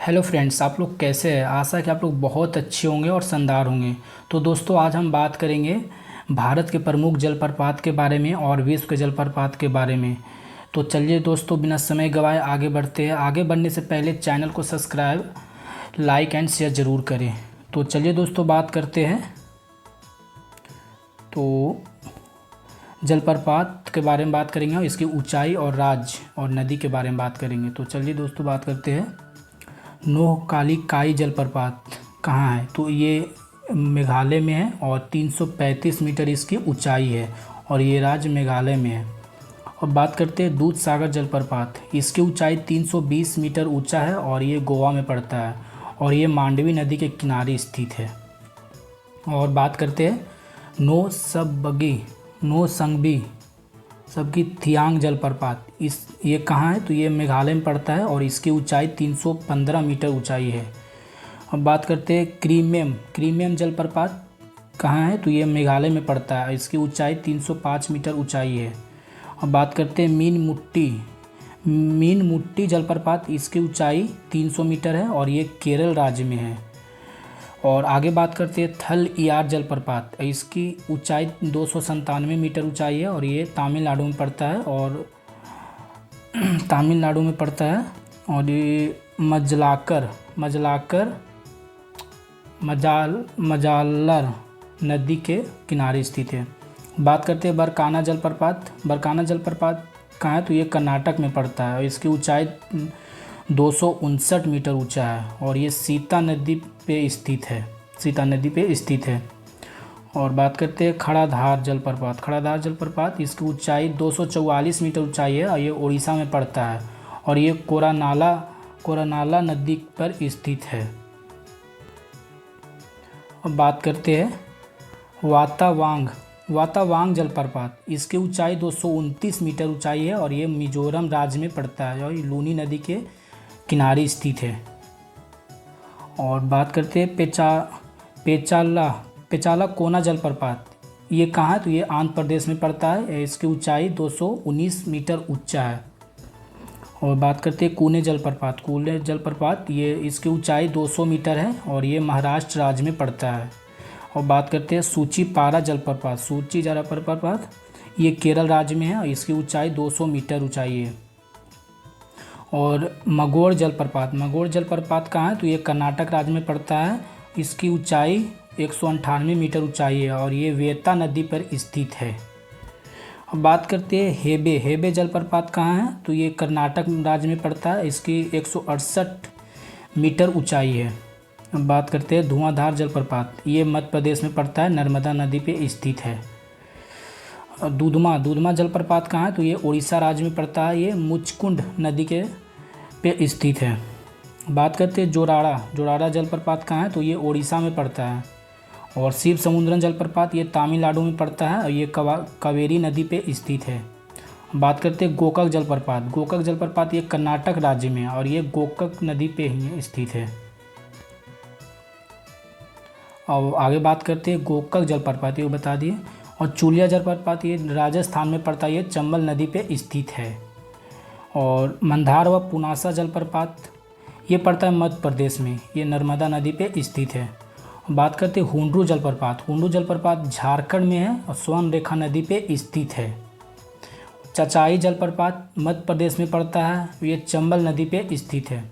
Hello friends, आप लोग कैसे हैं। आशा है कि आप लोग बहुत अच्छे होंगे और शानदार होंगे। तो दोस्तों, आज हम बात करेंगे भारत के प्रमुख जलप्रपात के बारे में और विश्व के जलप्रपात के बारे में। तो चलिए दोस्तों, बिना समय गवाए आगे बढ़ते हैं। आगे बढ़ने से पहले चैनल को सब्सक्राइब, लाइक एंड शेयर ज़रूर करें। तो चलिए दोस्तों, बात करते हैं। तो जलप्रपात के बारे में बात करेंगे और इसकी ऊंचाई और राज्य और नदी के बारे में बात करेंगे। तो चलिए दोस्तों, बात करते हैं। नोहकाली काई जलप्रपात कहाँ है? तो ये मेघालय में है और 335 मीटर इसकी ऊंचाई है और ये राज्य मेघालय में है। और बात करते हैं दूध सागर जलप्रपात। इसकी ऊंचाई 320 मीटर ऊंचा है और ये गोवा में पड़ता है और ये मांडवी नदी के किनारे स्थित है। और बात करते हैं नो संगबी सबकी थियांग जलप्रपात। ये कहाँ है? तो ये मेघालय में पड़ता है और इसकी ऊंचाई 315 मीटर ऊंचाई है। अब बात करते हैं क्रीमियम जलप्रपात कहाँ है? तो ये मेघालय में पड़ता है, इसकी ऊंचाई 305 मीटर ऊंचाई है। अब बात करते हैं मीन मुट्टी जलप्रपात। इसकी ऊंचाई 300 मीटर है और ये केरल राज्य में है। और आगे बात करते हैं थल इयार जलप्रपात। इसकी ऊंचाई 297 मीटर ऊंचाई है और ये तमिलनाडु में पड़ता है और ये मजालर नदी के किनारे स्थित है। बात करते हैं बरकाना जलप्रपात कहाँ है? तो ये कर्नाटक में पड़ता है और इसकी ऊंचाई 259 मीटर ऊंचा है और ये सीता नदी पे स्थित है। और बात करते हैं खड़ाधार जलप्रपात। इसकी ऊंचाई 244 मीटर ऊंचाई है और ये उड़ीसा में पड़ता है और ये कोरानाला नदी पर स्थित है। अब बात करते हैं वातावांग जलप्रपात। इसकी ऊंचाई 229 मीटर ऊंचाई है और ये मिजोरम राज्य में पड़ता है और ये लूनी नदी के किनारे स्थित है। और बात करते हैं पेचाला कोना जलप्रपात। ये कहाँ है? तो ये आंध्र प्रदेश में पड़ता है, इसकी ऊंचाई 219 मीटर ऊंचा है। और बात करते हैं कूने जलप्रपात। ये इसकी ऊंचाई 200 मीटर है और ये महाराष्ट्र राज्य में पड़ता है। और बात करते हैं सूचीपारा जलप्रपात। ये केरल राज्य में है और इसकी ऊंचाई 200 मीटर ऊंचाई है। और मगोड़ जलप्रपात कहाँ है? तो ये कर्नाटक राज्य में पड़ता है, इसकी ऊंचाई 198 मीटर ऊंचाई है और ये वेता नदी पर स्थित है। अब बात करते हैं हेबे जलप्रपात कहाँ है? तो ये कर्नाटक राज्य में पड़ता है, इसकी 168 मीटर ऊंचाई है। अब बात करते हैं धुआंधार जलप्रपात। ये मध्य प्रदेश में पड़ता है, नर्मदा नदी पे स्थित है। दूधमा जलप्रपात कहाँ है? तो ये उड़ीसा राज्य में पड़ता है, ये मुचकुंड नदी के पे स्थित है। बात करते हैं जोराड़ा जलप्रपात कहाँ है? तो ये उड़ीसा में पड़ता है। और शिव समुद्रम जलप्रपात ये तमिलनाडु में पड़ता है और ये कावेरी नदी पे स्थित है। बात करते हैं गोकक जलप्रपात ये कर्नाटक राज्य में है और ये गोकक नदी पे ही स्थित है। और आगे बात करते हैं गोकक जलप्रपात, ये बता दिए। और चूलिया जलप्रपात ये राजस्थान में पड़ता है, ये चंबल नदी पे स्थित है। और मंदार व पुनासा जलप्रपात ये पड़ता है मध्य प्रदेश में, ये नर्मदा नदी पे स्थित है। बात करते हैं हुंड्रू जलप्रपात झारखंड में है और स्वर्ण रेखा नदी पे स्थित है। चचाई जलप्रपात मध्य प्रदेश में पड़ता है, ये चंबल नदी पे स्थित है।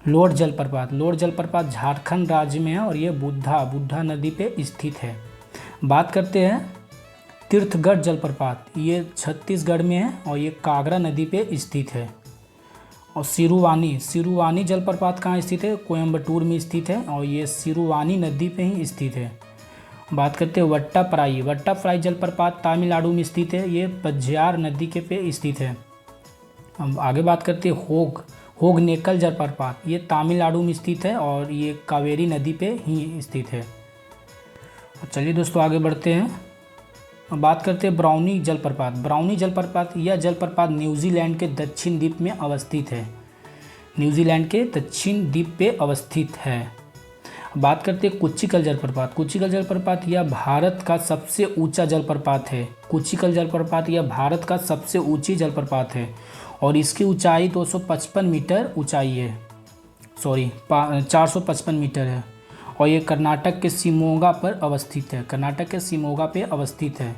लोड जलप्रपात झारखंड राज्य में है और ये बुद्धा नदी पे स्थित है। बात करते हैं तीर्थगढ़ जलप्रपात, ये छत्तीसगढ़ में है और ये कागरा नदी पे स्थित है। और सिरुवानी जलप्रपात कहाँ स्थित है? कोयम्बटूर में स्थित है और ये सिरुवानी नदी पे ही स्थित है। बात करते हैं वट्टाप्राई जलप्रपात तमिलनाडु में स्थित है, ये पज्जियार नदी के पे स्थित है। अब आगे बात करते हैं होगनेकल जलप्रपात, ये तमिलनाडु में स्थित है और ये कावेरी नदी पे ही स्थित है। चलिए दोस्तों, आगे बढ़ते हैं। बात करते हैं ब्राउनी जलप्रपात यह जलप्रपात न्यूजीलैंड के दक्षिण द्वीप में अवस्थित है। बात करते हैं कुचिकल जलप्रपात यह भारत का सबसे ऊंचा जलप्रपात है और इसकी ऊंचाई 255 मीटर ऊंचाई है। सॉरी 455 मीटर है और ये कर्नाटक के शिमोगा पर अवस्थित है। कर्नाटक के शिमोगा पे अवस्थित है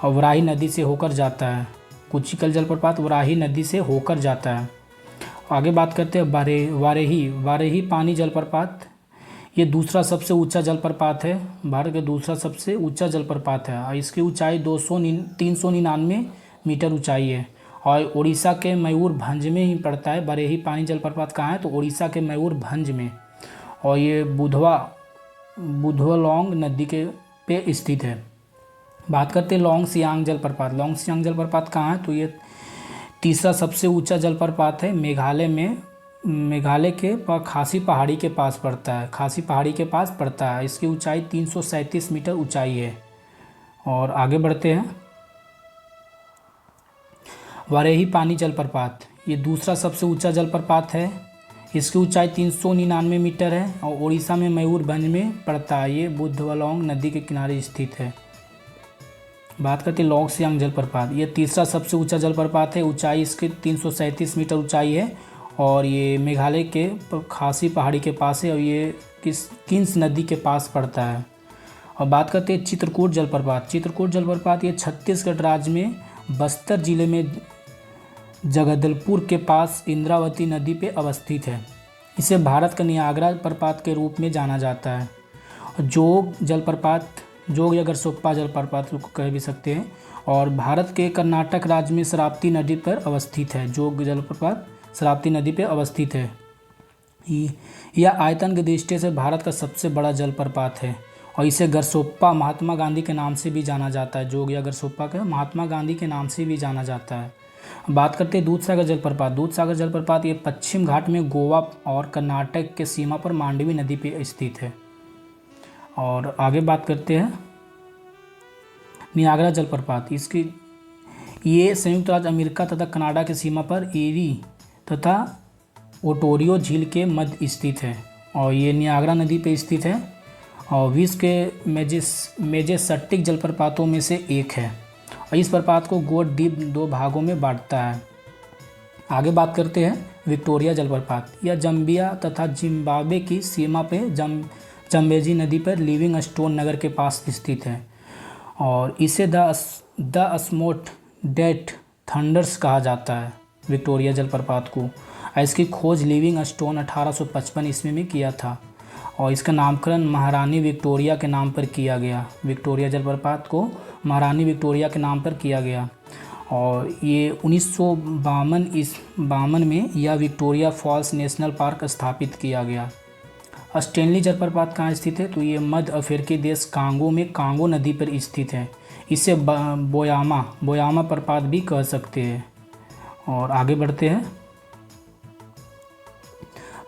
और वराही नदी से होकर जाता है। कुचिकल जलप्रपात वराही नदी से होकर जाता है। आगे बात करते हैं वारेही पानी जलप्रपात। ये दूसरा सबसे ऊंचा जलप्रपात है, भारत का दूसरा सबसे ऊंचा जलप्रपात है और इसकी ऊंचाई 399 मीटर ऊंचाई है और उड़ीसा के मयूरभंज में ही पड़ता है। बरेही पानी जलप्रपात कहाँ है? तो उड़ीसा के मयूरभंज में और ये बुधवालोंग नदी के पे स्थित है। बात करते हैं लोंग सियांग जलप्रपात। लोंग सियांग जलप्रपात कहाँ है? तो ये तीसरा सबसे ऊंचा जलप्रपात है, मेघालय के खासी पहाड़ी के पास पड़ता है। खासी पहाड़ी के पास पड़ता है। इसकी ऊंचाई 337 मीटर ऊंचाई है। और आगे बढ़ते हैं, वारेही पानी जलप्रपात ये दूसरा सबसे ऊंचा जलप्रपात है। इसकी ऊंचाई 399 मीटर है और उड़ीसा में मयूरभंज में पड़ता है। ये बुधवालोंग नदी के किनारे स्थित है। बात करते हैं लोंग सियांग जलप्रपात। ये तीसरा सबसे ऊंचा जलप्रपात है। ऊंचाई इसकी 337 मीटर ऊंचाई है और ये मेघालय के खासी पहाड़ी के पास है और ये किन्स नदी के पास पड़ता है। और बात करते हैं चित्रकूट जलप्रपात। चित्रकूट जलप्रपात ये छत्तीसगढ़ राज्य में बस्तर जिले में जगदलपुर के पास इंद्रावती नदी पे अवस्थित है। इसे भारत का नियाग्रा जलप्रपात के रूप में जाना जाता है। जोग जलप्रपात, जोग या गरसोप्पा जलप्रपात को कह भी सकते हैं और भारत के कर्नाटक राज्य में शरावती नदी पर अवस्थित है। जोग जलप्रपात शरावती नदी पर अवस्थित है। यह आयतन की दृष्टि से भारत का सबसे बड़ा जलप्रपात है और इसे गरसोप्पा महात्मा गांधी के नाम से भी जाना जाता है। जोग या गरसोप्पा का महात्मा गांधी के नाम से भी जाना जाता है। बात करते हैं दूधसागर जलप्रपात। दूधसागर जलप्रपात ये पश्चिम घाट में गोवा और कर्नाटक के सीमा पर मांडवी नदी पर स्थित है। और आगे बात करते हैं नियाग्रा जलप्रपात। ये संयुक्त राज्य अमेरिका तथा कनाडा की सीमा पर एरी तथा ओटोरियो झील के मध्य स्थित है और ये नियाग्रा नदी पे स्थित है और विश्व के मेजेस्टिक जलप्रपातों में से एक है और इस प्रपात को गोड द्वीप 2 भागों में बांटता है। आगे बात करते हैं विक्टोरिया जलप्रपात। यह जम्बिया तथा जिम्बाब्वे की सीमा पे जम्बेजी नदी पर लिविंगस्टोन नगर के पास स्थित है और इसे द स्मोट डेट थंडर्स कहा जाता है। विक्टोरिया जलप्रपात को इसकी खोज लिविंगस्टोन 1855 ईस्वी में किया था और इसका नामकरण महारानी विक्टोरिया के नाम पर किया गया। विक्टोरिया जलप्रपात को महारानी विक्टोरिया के नाम पर किया गया और ये 1952 में यह विक्टोरिया फॉल्स नेशनल पार्क स्थापित किया गया। स्टेनली जलप्रपात कहाँ स्थित है? तो ये मध्य अफ्रीकी देश कांगो में कांगो नदी पर स्थित है। इसे बोयामा प्रपात भी कह सकते हैं। और आगे बढ़ते हैं,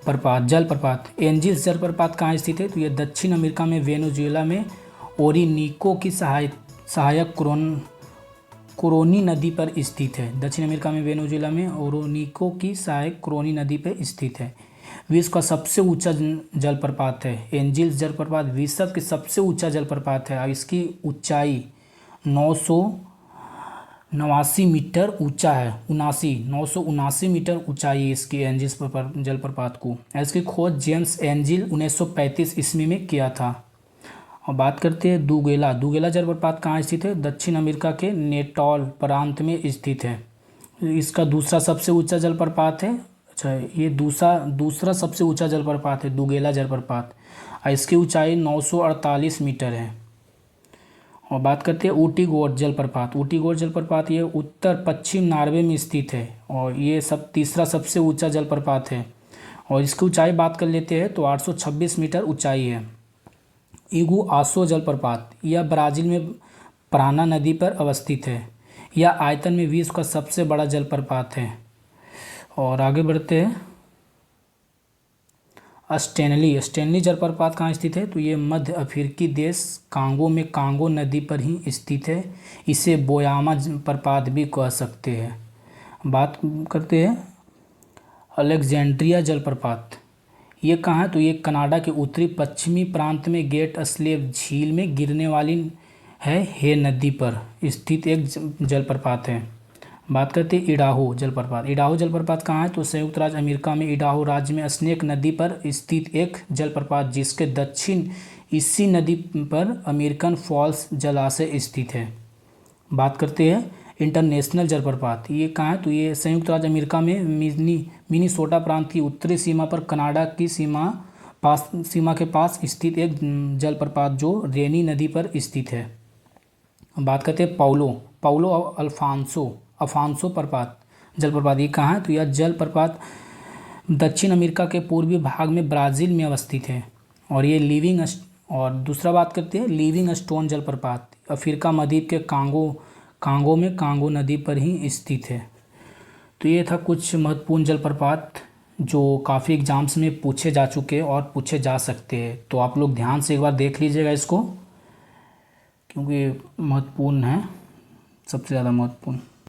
जलप्रपात एंजिल्स जलप्रपात कहाँ स्थित है? तो ये दक्षिण अमेरिका में वेनेजुएला में ओरिनिको की सहायक क्रोनी नदी पर स्थित है। दक्षिण अमेरिका में वेनेजुएला में ओरिनिको की सहायक क्रोनी नदी पर स्थित है। विश्व का सबसे ऊंचा जलप्रपात है। एंजिल्स जलप्रपात विश्व के सबसे ऊंचा जलप्रपात है और इसकी ऊंचाई 979 मीटर ऊंचा है। 979 मीटर ऊंचाई है इसकी एंजिल्स जलप्रपात को। इसकी खोज जेम्स एंजिल 1935 ईस्वी में किया था। और बात करते हैं दुगेला जलप्रपात कहाँ स्थित है? दक्षिण अमेरिका के नेटॉल प्रांत में स्थित है। इसका दूसरा सबसे ऊंचा जलप्रपात है। अच्छा, ये दूसरा सबसे ऊंचा जलप्रपात है दुगेला जलप्रपात और इसकी ऊंचाई 948 मीटर है। और बात करते हैं ऊटी गोड जलप्रपात ये उत्तर पश्चिम नॉर्वे में स्थित है और ये तीसरा सबसे ऊंचा जलप्रपात है और इसकी ऊंचाई बात कर लेते हैं तो 826 मीटर ऊंचाई है। इगुआसो जलप्रपात यह ब्राज़ील में पराना नदी पर अवस्थित है। यह आयतन में विश्व का सबसे बड़ा जलप्रपात है। और आगे बढ़ते हैं, स्टेनली जलप्रपात कहाँ स्थित है? तो ये मध्य अफ्रीकी देश कांगो में कांगो नदी पर ही स्थित है। इसे बोयामा प्रपात भी कह सकते हैं। बात करते हैं अलेक्जेंड्रिया जलप्रपात। ये कहाँ है? तो ये कनाडा के उत्तरी पश्चिमी प्रांत में गेट स्लेव झील में गिरने वाली है हे नदी पर स्थित एक जलप्रपात है। बात करते हैं इडाहो जलप्रपात। इडाहो जलप्रपात कहाँ है? तो संयुक्त राज्य अमेरिका में इडाहो राज्य में स्नेक नदी पर स्थित एक जलप्रपात, जिसके दक्षिण इसी नदी पर अमेरिकन फॉल्स जलाशय स्थित है। बात करते हैं इंटरनेशनल जलप्रपात। ये कहाँ है? तो ये संयुक्त राज्य अमेरिका में मिनीसोटा प्रांत की उत्तरी सीमा पर कनाडा की सीमा के पास स्थित एक जलप्रपात जो रेनी नदी पर स्थित है। बात करते हैं पाउलो अल्फांसो प्रपात जलप्रपात। ये कहाँ है? तो यह जलप्रपात दक्षिण अमेरिका के पूर्वी भाग में ब्राज़ील में अवस्थित है। और दूसरा बात करते हैं लिविंग स्टोन जलप्रपात, अफ्रीका महाद्वीप के कांगो में कांगो नदी पर ही स्थित है। तो ये था कुछ महत्वपूर्ण जलप्रपात जो काफ़ी एग्जाम्स में पूछे जा चुके हैं और पूछे जा सकते हैं। तो आप लोग ध्यान से एक बार देख लीजिएगा इसको, क्योंकि महत्वपूर्ण है, सबसे ज़्यादा महत्वपूर्ण।